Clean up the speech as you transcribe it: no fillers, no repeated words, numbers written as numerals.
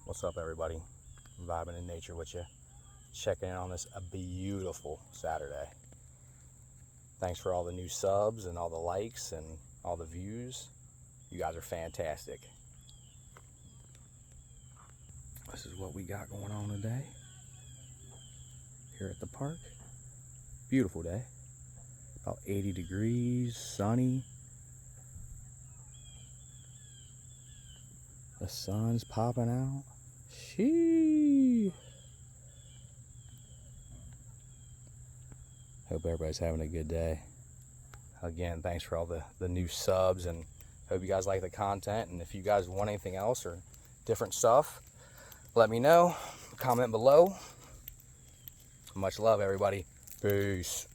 What's up, everybody? VibinNature with you. Checking in on this a beautiful Saturday. Thanks for all the new subs and all the likes and all the views. You guys are fantastic. This is what we got going on today here at the park. Beautiful day. About 80 degrees, sunny. The sun's popping out. Sheeeesh. Hope everybody's having a good day. Again, thanks for all the new subs, and hope you guys like the content. And if you guys want anything else or different stuff, let me know. Comment below. Much love, everybody. Peace.